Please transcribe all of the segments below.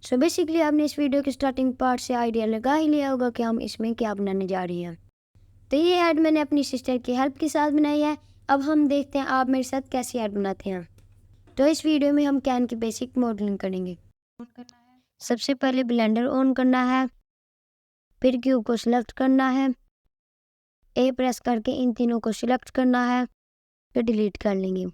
So basically आपने इस video के स्टार्टिंग पार्ट से आइडिया लगा ही लिया होगा कि हम इसमें क्या बनाने जा रही हैं। तो ये ऐड मैंने अपनी सिस्टर की हेल्प के साथ बनाई है। अब हम देखते हैं आप मेरे साथ कैसी ऐड बनाते हैं। तो इस वीडियो में हम कैन की बेसिक मॉडलिंग करेंगे। सबसे पहले ब्लेंडर ऑन करना है, फिर क्यूब को सिलेक्ट करना है, ए प्रेस करके इन तीनों को सिलेक्ट करना है, फिर डिलीट कर लेंगे।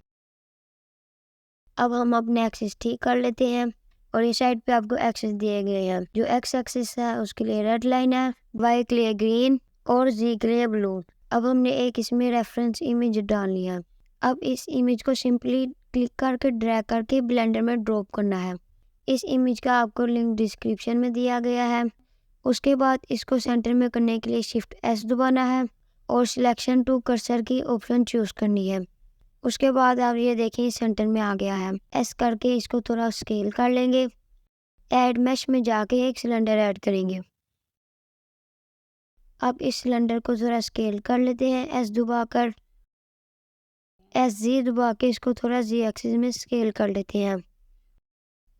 अब हम अपने एक्सिस ठीक कर लेते हैं और इस साइड पे आपको एक्सिस दिए गए हैं। जो एक्स एक्सिस है उसके लिए रेड लाइन है, वाई के लिए ग्रीन और जी के लिए ब्लू। अब हमने एक इसमें रेफरेंस इमेज डाल लिया है। अब इस इमेज को सिंपली क्लिक करके ड्रैग करके ब्लेंडर में ड्रॉप करना है। इस इमेज का आपको लिंक डिस्क्रिप्शन में दिया गया है। उसके बाद इसको सेंटर में करने के लिए शिफ्ट एस दबाना है और सिलेक्शन टू कर्सर की ऑप्शन चूज करनी है। उसके बाद आप ये देखें सेंटर में आ गया है। एस करके इसको थोड़ा स्केल कर लेंगे। ऐड मैश में जाके एक सिलेंडर ऐड करेंगे। अब इस सिलेंडर को थोड़ा स्केल कर लेते हैं एस दबाकर। एस जी दबा के इसको थोड़ा जी एक्सिस में स्केल कर लेते हैं।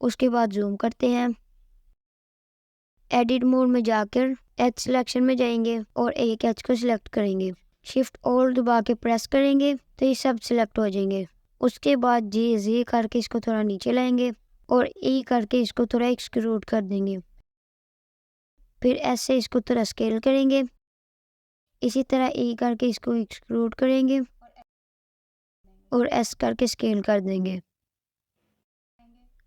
उसके बाद जूम करते हैं। एडिट मोड में जाकर एच सिलेक्शन में जाएंगे और एक एच को सिलेक्ट करेंगे। शिफ्ट ऑल दबा के प्रेस करेंगे तो ये सब सिलेक्ट हो जाएंगे। उसके बाद जी जी करके इसको थोड़ा नीचे लाएंगे और ई करके इसको थोड़ा एक्सट्रूड कर देंगे। फिर एस से इसको थोड़ा स्केल करेंगे। इसी तरह ई करके इसको एक्सट्रूड करेंगे और एस करके स्केल कर देंगे।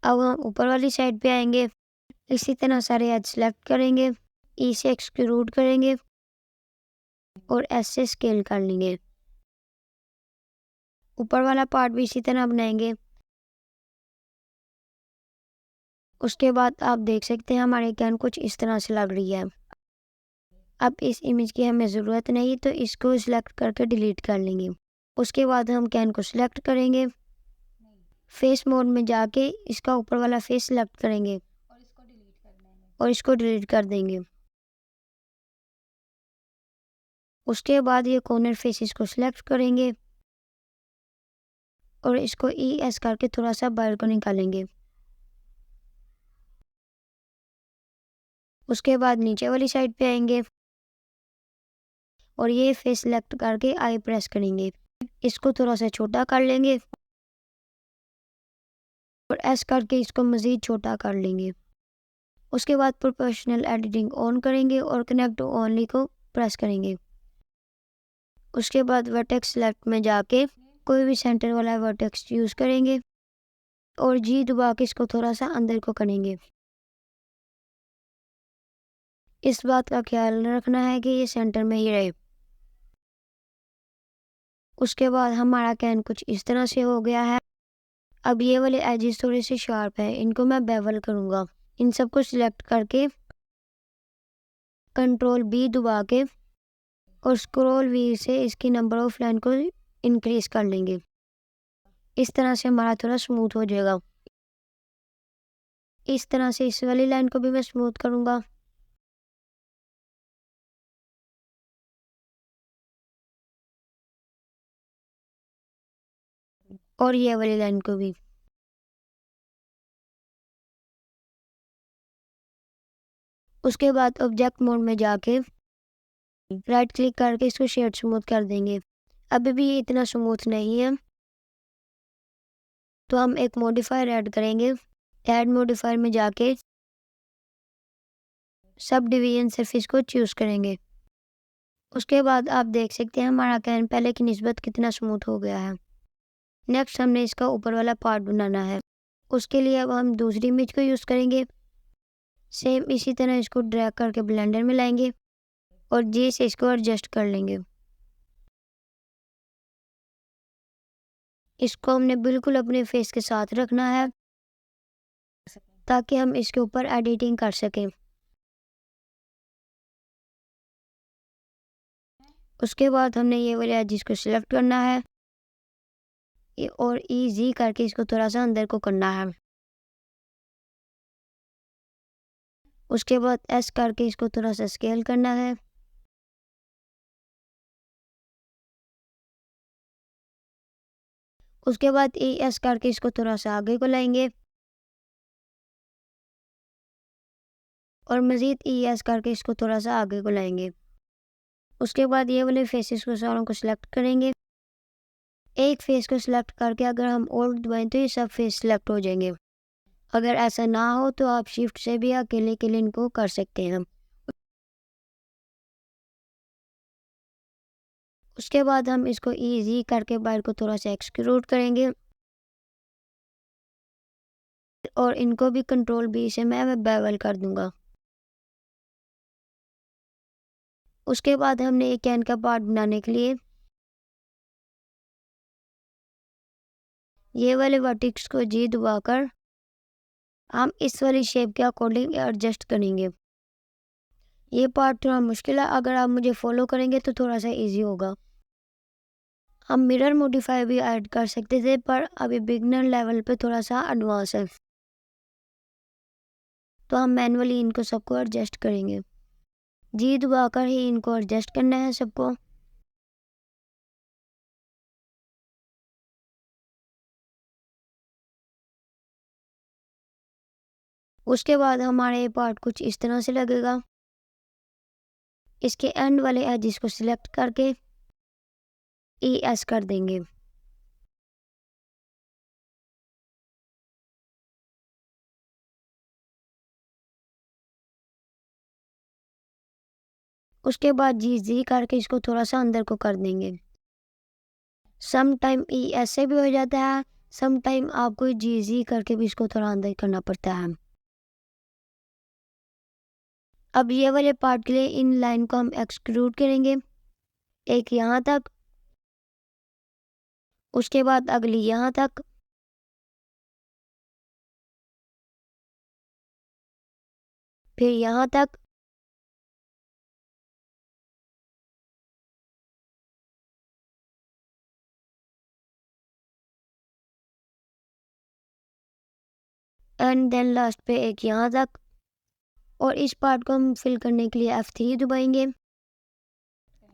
अब हम ऊपर वाली साइड पे आएंगे। इसी तरह सारे एज सेलेक्ट करेंगे, ई से एक्सट्रूड करेंगे और एस से स्केल कर लेंगे। ऊपर वाला पार्ट भी इसी तरह बनाएंगे। उसके बाद आप देख सकते हैं हमारी कैन कुछ इस तरह से लग रही है। अब इस इमेज की हमें ज़रूरत नहीं तो इसको सिलेक्ट करके डिलीट कर लेंगे। उसके बाद हम कैन को सिलेक्ट करेंगे, फेस मोड में जाके इसका ऊपर वाला फेस सिलेक्ट करेंगे और इसको डिलीट कर देंगे। उसके बाद ये कॉर्नर फेसेस को सिलेक्ट करेंगे और इसको ई एस करके थोड़ा सा बाहर को निकालेंगे। उसके बाद नीचे वाली साइड पे आएंगे और ये फेस सिलेक्ट करके आई प्रेस करेंगे। इसको थोड़ा सा छोटा कर लेंगे और एस करके इसको मज़ीद छोटा कर लेंगे। उसके बाद प्रोफेशनल एडिटिंग ऑन करेंगे और कनेक्ट ओनली को प्रेस करेंगे। उसके बाद वर्टेक्स सेलेक्ट में जाके कोई भी सेंटर वाला वर्टेक्स यूज़ करेंगे और जी दबा के इसको थोड़ा सा अंदर को करेंगे। इस बात का ख्याल रखना है कि ये सेंटर में ही रहे। उसके बाद हमारा कैन कुछ इस तरह से हो गया है। अब ये वाले एजेस थोड़े से शार्प है, इनको मैं बेवल करूँगा। इन सबको सिलेक्ट करके कंट्रोल बी दबा के और स्क्रॉल व्हील से इसकी नंबर ऑफ लाइन को इंक्रीज कर लेंगे। इस तरह से हमारा थोड़ा स्मूथ हो जाएगा। इस तरह से इस वाली लाइन को भी मैं स्मूथ करूँगा। और ये वाली लाइन को भी। उसके बाद ऑब्जेक्ट मोड में जाके राइट क्लिक करके इसको शेड स्मूथ कर देंगे। अभी भी ये इतना स्मूथ नहीं है तो हम एक मॉडिफायर ऐड करेंगे। ऐड मॉडिफायर में जाके सब डिवीजन सरफेस को चूज़ करेंगे। उसके बाद आप देख सकते हैं हमारा कैन पहले की निस्बत कितना स्मूथ हो गया है। नेक्स्ट हमने इसका ऊपर वाला पार्ट बनाना है। उसके लिए अब हम दूसरी इमेज को यूज़ करेंगे। सेम इसी तरह इसको ड्रैग करके ब्लेंडर में लाएंगे और जी से इसको एडजस्ट कर लेंगे। इसको हमने बिल्कुल अपने फेस के साथ रखना है ताकि हम इसके ऊपर एडिटिंग कर सकें। उसके बाद हमने ये वाले एजेस को सिलेक्ट करना है और ईजी करके इसको थोड़ा सा अंदर को करना है। उसके बाद एस करके इसको थोड़ा सा स्केल करना है। उसके बाद ई एस करके इसको थोड़ा सा आगे को लाएंगे और मज़ीद ES करके इसको थोड़ा सा आगे को लाएंगे। उसके बाद ये वाले फेसेस को सारों को सिलेक्ट करेंगे। एक फेस को सिलेक्ट करके अगर हम और दबाएं तो ये सब फेस सिलेक्ट हो जाएंगे। अगर ऐसा ना हो तो आप शिफ्ट से भी अकेले अकेले इनको कर सकते हैं। उसके बाद हम इसको ईजी करके बाहर को थोड़ा सा एक्सक्लूड करेंगे और इनको भी कंट्रोल B से मैं बेवल कर दूंगा। उसके बाद हमने एक कैन का पार्ट बनाने के लिए ये वाले वर्टेक्स को G दबाकर हम इस वाली शेप के अकॉर्डिंग एडजस्ट करेंगे। ये पार्ट थोड़ा मुश्किल है, अगर आप मुझे फॉलो करेंगे तो थोड़ा सा इजी होगा। हम मिरर मॉडिफायर भी ऐड कर सकते थे पर अभी बिगनर लेवल पे थोड़ा सा एडवांस है, तो हम मैनुअली इनको सबको एडजस्ट करेंगे। G दबाकर ही इनको एडजस्ट करना है सबको। उसके बाद हमारा ये पार्ट कुछ इस तरह से लगेगा। इसके एंड वाले एजेस को सिलेक्ट करके ES कर देंगे। उसके बाद G करके इसको थोड़ा सा अंदर को कर देंगे। सम टाइम ES से भी हो जाता है, सम टाइम आपको G करके भी इसको थोड़ा अंदर करना पड़ता है। अब ये वाले पार्ट के लिए इन लाइन को हम एक्सक्लूड करेंगे, एक यहाँ तक, उसके बाद अगली यहाँ तक, फिर यहाँ तक, एंड देन लास्ट पे एक यहाँ तक। और इस पार्ट को हम फिल करने के लिए F3 दबाएंगे,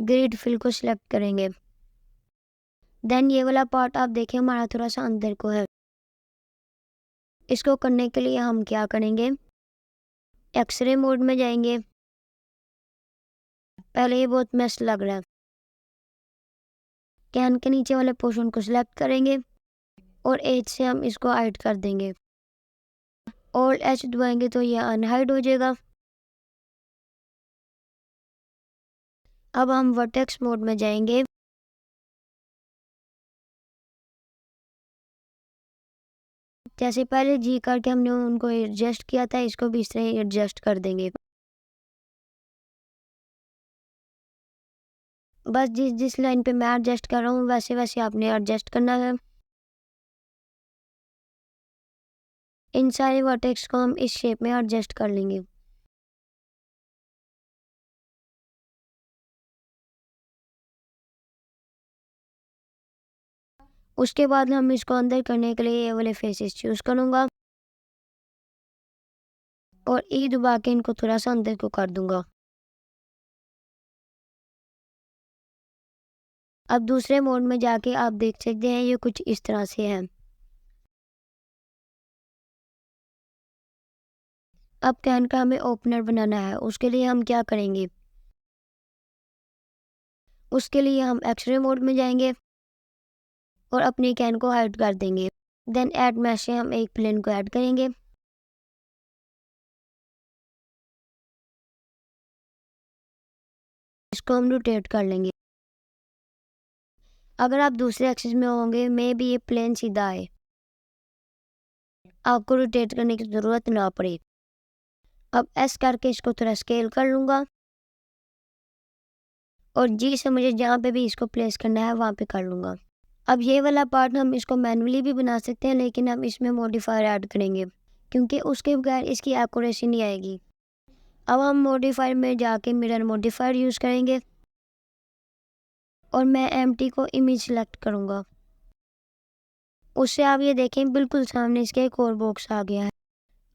ग्रिड फिल को सिलेक्ट करेंगे। देन ये वाला पार्ट आप देखें हमारा थोड़ा सा अंदर को है। इसको करने के लिए हम क्या करेंगे, एक्सरे मोड में जाएंगे। पहले ये बहुत मैस लग रहा है, कैन के नीचे वाले पोर्शन को सिलेक्ट करेंगे और एज से हम इसको हाइड कर देंगे। और H दबाएंगे तो ये अनहाइड हो जाएगा। अब हम वर्टेक्स मोड में जाएंगे। जैसे पहले G करके हमने उनको एडजस्ट किया था, इसको भी इस तरह एडजस्ट कर देंगे। बस जिस जिस लाइन पे मैं एडजस्ट कर रहा हूँ वैसे वैसे आपने एडजस्ट करना है। इन सारे वर्टेक्स को हम इस शेप में एडजस्ट कर लेंगे। उसके बाद हम इसको अंदर करने के लिए ये वाले फेसेस चूज करूँगा और E दबा के इनको थोड़ा सा अंदर को कर दूंगा। अब दूसरे मोड में जाके आप देख सकते हैं ये कुछ इस तरह से है। अब कैन का हमें ओपनर बनाना है, उसके लिए हम क्या करेंगे, उसके लिए हम एक्सरे मोड में जाएंगे और अपनी कैन को हाइड कर देंगे। देन ऐड मैश से हम एक प्लेन को ऐड करेंगे। इसको हम रोटेट कर लेंगे। अगर आप दूसरे एक्सिस में होंगे मे भी ये प्लेन सीधा आए, आपको रोटेट करने की ज़रूरत ना पड़े। अब S करके इसको थोड़ा स्केल कर लूँगा और G से मुझे जहाँ पे भी इसको प्लेस करना है वहाँ पे कर लूँगा। अब ये वाला पार्ट हम इसको मैनुअली भी बना सकते हैं, लेकिन हम इसमें मॉडिफायर ऐड करेंगे क्योंकि उसके बगैर इसकी एक्यूरेसी नहीं आएगी। अब हम मॉडिफायर में जाके मिरर मॉडिफायर यूज़ करेंगे और मैं एम्प्टी को इमेज सेलेक्ट करूँगा। उससे आप ये देखें बिल्कुल सामने इसके एक और बॉक्स आ गया है।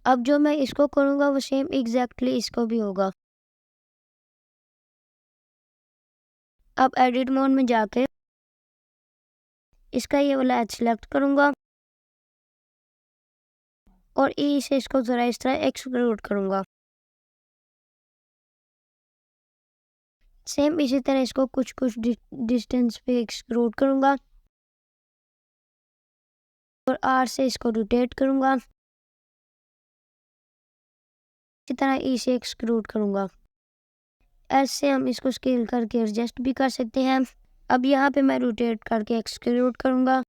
अब जो मैं इसको करूँगा वो सेम एग्जैक्टली इसको भी होगा। अब एडिट मोड में जाके इसका ये वाला एज सेलेक्ट करूँगा और E से इसको ज़रा इस तरह एक्सट्रूड करूँगा। सेम इसी तरह इसको कुछ कुछ डिस्टेंस पे एक्सट्रूड करूँगा और आर से इसको रोटेट करूँगा। इसी तरह ई से एक्सट्रूड करूँगा। ऐसे हम इसको स्केल करके एडजस्ट भी कर सकते हैं। अब यहाँ पे मैं रोटेट करके एक्सट्रूड करूँगा।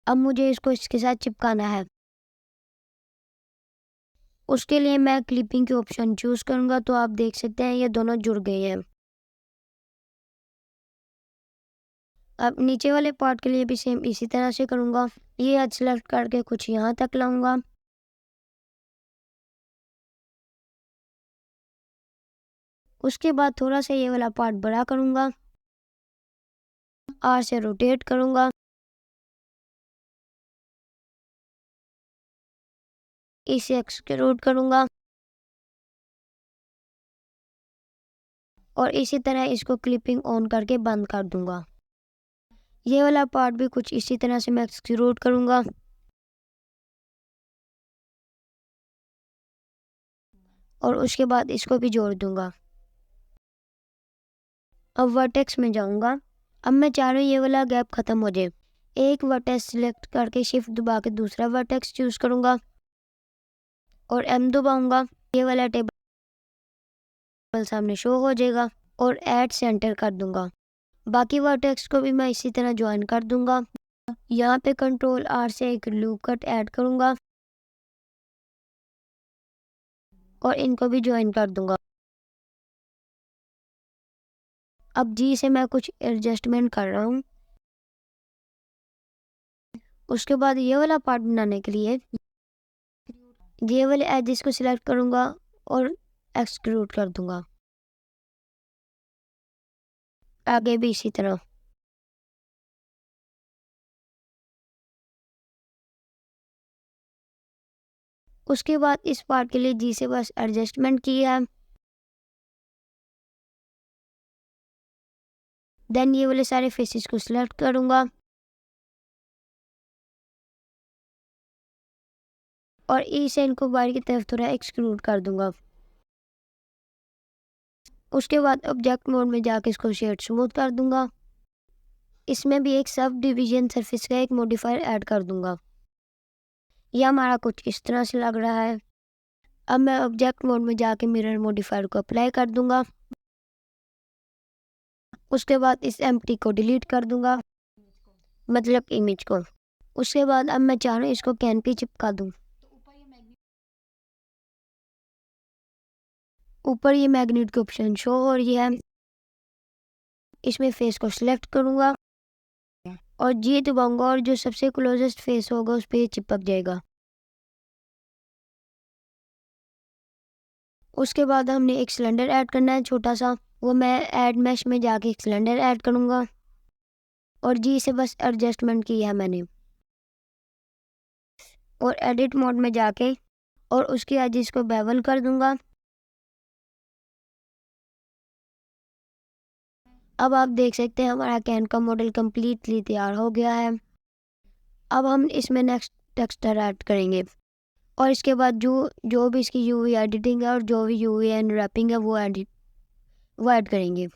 अब मुझे इसको इसके साथ चिपकाना है। उसके लिए मैं क्लिपिंग के ऑप्शन चूज करूँगा, तो आप देख सकते हैं ये दोनों जुड़ गए हैं। अब नीचे वाले पार्ट के लिए भी सेम इसी तरह से करूँगा। ये आज सेलेक्ट करके कुछ यहाँ तक लाऊंगा। उसके बाद थोड़ा सा ये वाला पार्ट बड़ा करूँगा, आर से रोटेट करूँगा, इसे एक्सट्रूड करूँगा और इसी तरह इसको क्लिपिंग ऑन करके बंद कर दूँगा। ये वाला पार्ट भी कुछ इसी तरह से मैं एक्सट्रूड करूँगा और उसके बाद इसको भी जोड़ दूँगा। अब वर्टेक्स में जाऊँगा। अब मैं चाह रहा हूँ ये वाला गैप ख़त्म हो जाए। एक वर्टेक्स सिलेक्ट करके शिफ्ट दबा के दूसरा वर्टेक्स चूज़ करूँगा और एम दबाऊँगा। ये वाला टेबल सामने शो हो जाएगा और ऐड सेंटर कर दूँगा। बाकी वर्टेक्स को भी मैं इसी तरह ज्वाइन कर दूँगा। यहाँ पे कंट्रोल आर से एक लूप कट ऐड करूँगा और इनको भी ज्वाइन कर दूँगा। अब जी से मैं कुछ एडजस्टमेंट कर रहा हूँ। उसके बाद ये वाला पार्ट बनाने के लिए ये वाले एजेस को सिलेक्ट करूँगा और एक्सट्रूड कर दूँगा। आगे भी इसी तरह। उसके बाद इस पार्ट के लिए जी से बस एडजस्टमेंट किया है। देन ये वाले सारे फेसेस को सिलेक्ट करूँगा और ई से इनको बाहर की तरफ थोड़ा एक्सट्रूड कर दूँगा। उसके बाद ऑब्जेक्ट मोड में जाके इसको शेड स्मूथ कर दूँगा। इसमें भी एक सब डिवीजन सरफेस का एक मॉडिफायर ऐड कर दूँगा। यह हमारा कुछ इस तरह से लग रहा है। अब मैं ऑब्जेक्ट मोड में जाके मिरर मॉडिफायर को अप्लाई कर दूँगा। उसके बाद इस एम्प्टी को डिलीट कर दूँगा, मतलब इमेज को। उसके बाद अब मैं चाह रहा हूँ इसको कैन पे चिपका दूँ। ऊपर ये मैग्नेट की ऑप्शन शो हो रही है। इसमें फेस को सिलेक्ट करूँगा और जी दबाऊँगा और जो सबसे क्लोजेस्ट फेस होगा उस पर चिपक जाएगा। उसके बाद हमने एक सिलेंडर ऐड करना है छोटा सा, वो मैं ऐड मैश में जाके एक सिलेंडर ऐड करूँगा और जी से बस एडजस्टमेंट किया है मैंने और एडिट मोड में जाके और उसकी एजेस को बेवल कर दूँगा। अब आप देख सकते हैं हमारा कैन का मॉडल कम्प्लीटली तैयार हो गया है। अब हम इसमें नेक्स्ट टेक्सचर ऐड करेंगे और इसके बाद जो भी इसकी यूवी एडिटिंग है और जो भी यूवी एंड रैपिंग है वो ऐड करेंगे।